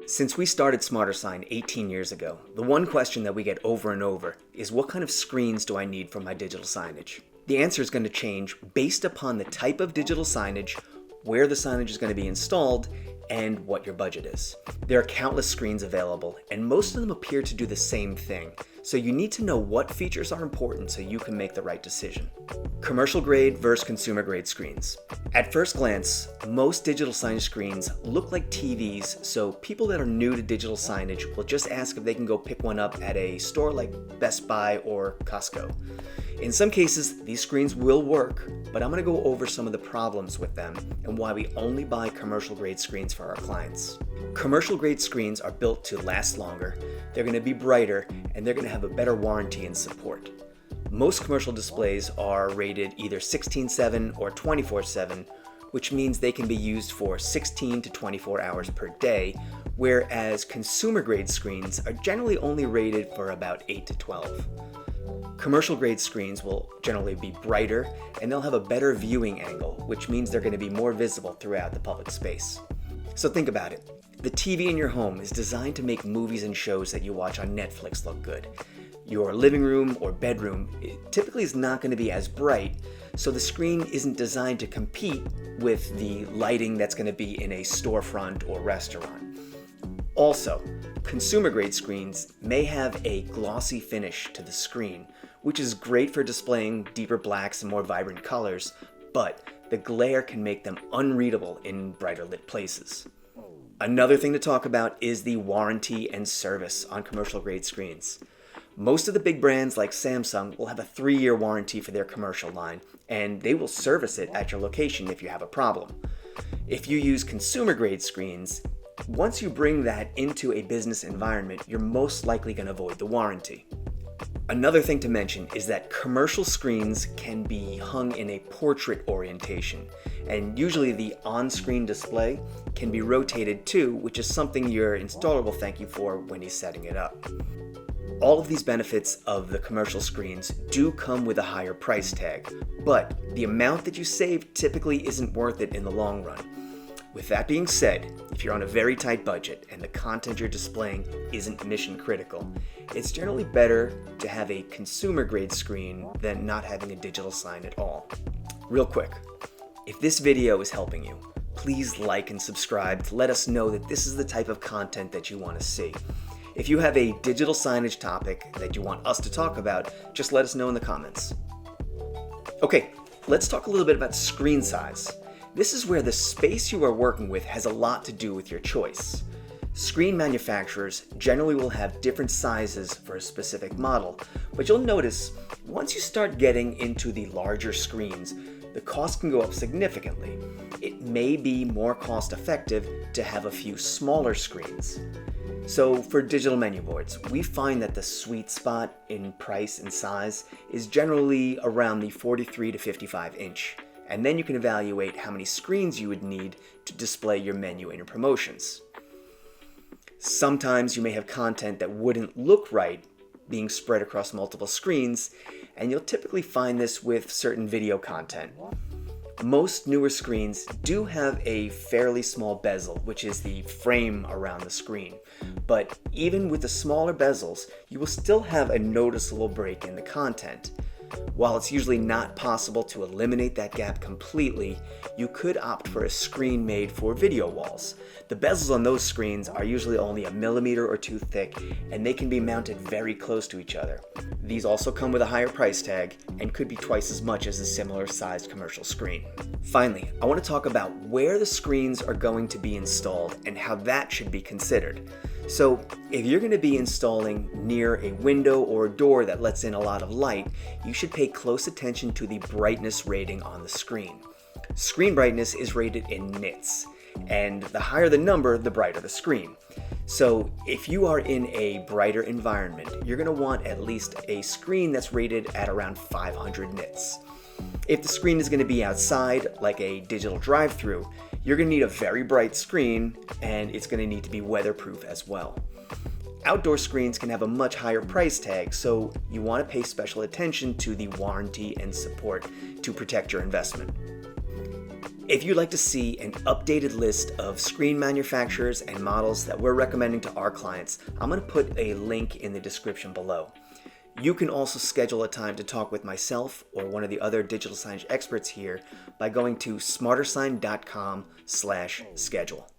Since we started Smarter Sign 18 years ago, the one question that we get over and over is what kind of screens do I need for my digital signage? The answer is going to change based upon the type of digital signage, where the signage is going to be installed, and what your budget is. There are countless screens available, and most of them appear to do the same thing, so you need to know what features are important so you can make the right decision. Commercial grade versus consumer grade screens. At first glance, most digital signage screens look like TVs, so people that are new to digital signage will just ask if they can go pick one up at a store like Best Buy or Costco. In some cases, these screens will work, but I'm going to go over some of the problems with them and why we only buy commercial grade screens for our clients. Commercial grade screens are built to last longer, they're going to be brighter, and they're going to have a better warranty and support. Most commercial displays are rated either 16:7 or 24/7, which means they can be used for 16 to 24 hours per day, whereas consumer grade screens are generally only rated for about 8 to 12. Commercial grade screens will generally be brighter and they'll have a better viewing angle, which means they're going to be more visible throughout the public space. So think about it. The TV in your home is designed to make movies and shows that you watch on Netflix look good. Your living room or bedroom typically is not going to be as bright, so the screen isn't designed to compete with the lighting that's going to be in a storefront or restaurant. Also, consumer grade screens may have a glossy finish to the screen, which is great for displaying deeper blacks and more vibrant colors, but the glare can make them unreadable in brighter lit places. Another thing to talk about is the warranty and service on commercial grade screens. Most of the big brands like Samsung will have a 3-year warranty for their commercial line, and they will service it at your location if you have a problem. If you use consumer grade screens, once you bring that into a business environment, you're most likely going to avoid the warranty. Another thing to mention is that commercial screens can be hung in a portrait orientation, and usually the on-screen display can be rotated too, which is something your installer will thank you for when he's setting it up. All of these benefits of the commercial screens do come with a higher price tag, but the amount that you save typically isn't worth it in the long run. With that being said, if you're on a very tight budget and the content you're displaying isn't mission critical, it's generally better to have a consumer grade screen than not having a digital sign at all. Real quick, if this video is helping you, please like and subscribe to let us know that this is the type of content that you want to see. If you have a digital signage topic that you want us to talk about, just let us know in the comments. Okay, let's talk a little bit about screen size. This is where the space you are working with has a lot to do with your choice. Screen manufacturers generally will have different sizes for a specific model, but you'll notice once you start getting into the larger screens, the cost can go up significantly. It may be more cost effective to have a few smaller screens. So for digital menu boards, we find that the sweet spot in price and size is generally around the 43 to 55 inch. And then you can evaluate how many screens you would need to display your menu and your promotions. Sometimes you may have content that wouldn't look right being spread across multiple screens, and you'll typically find this with certain video content. Most newer screens do have a fairly small bezel, which is the frame around the screen. But even with the smaller bezels, you will still have a noticeable break in the content. While it's usually not possible to eliminate that gap completely, you could opt for a screen made for video walls. The bezels on those screens are usually only 1 millimeter or 2 thick, and they can be mounted very close to each other. These also come with a higher price tag and could be twice as much as a similar sized commercial screen. Finally, I want to talk about where the screens are going to be installed and how that should be considered. So if you're going to be installing near a window or a door that lets in a lot of light, you should pay close attention to the brightness rating on the screen. Screen brightness is rated in nits, and the higher the number, the brighter the screen. So if you are in a brighter environment, you're going to want at least a screen that's rated at around 500 nits. If the screen is going to be outside, like a digital drive-through, you're going to need a very bright screen, and it's going to need to be weatherproof as well. Outdoor screens can have a much higher price tag, so you want to pay special attention to the warranty and support to protect your investment. If you'd like to see an updated list of screen manufacturers and models that we're recommending to our clients, I'm going to put a link in the description below. You can also schedule a time to talk with myself or one of the other digital signage experts here by going to smartersign.com/schedule.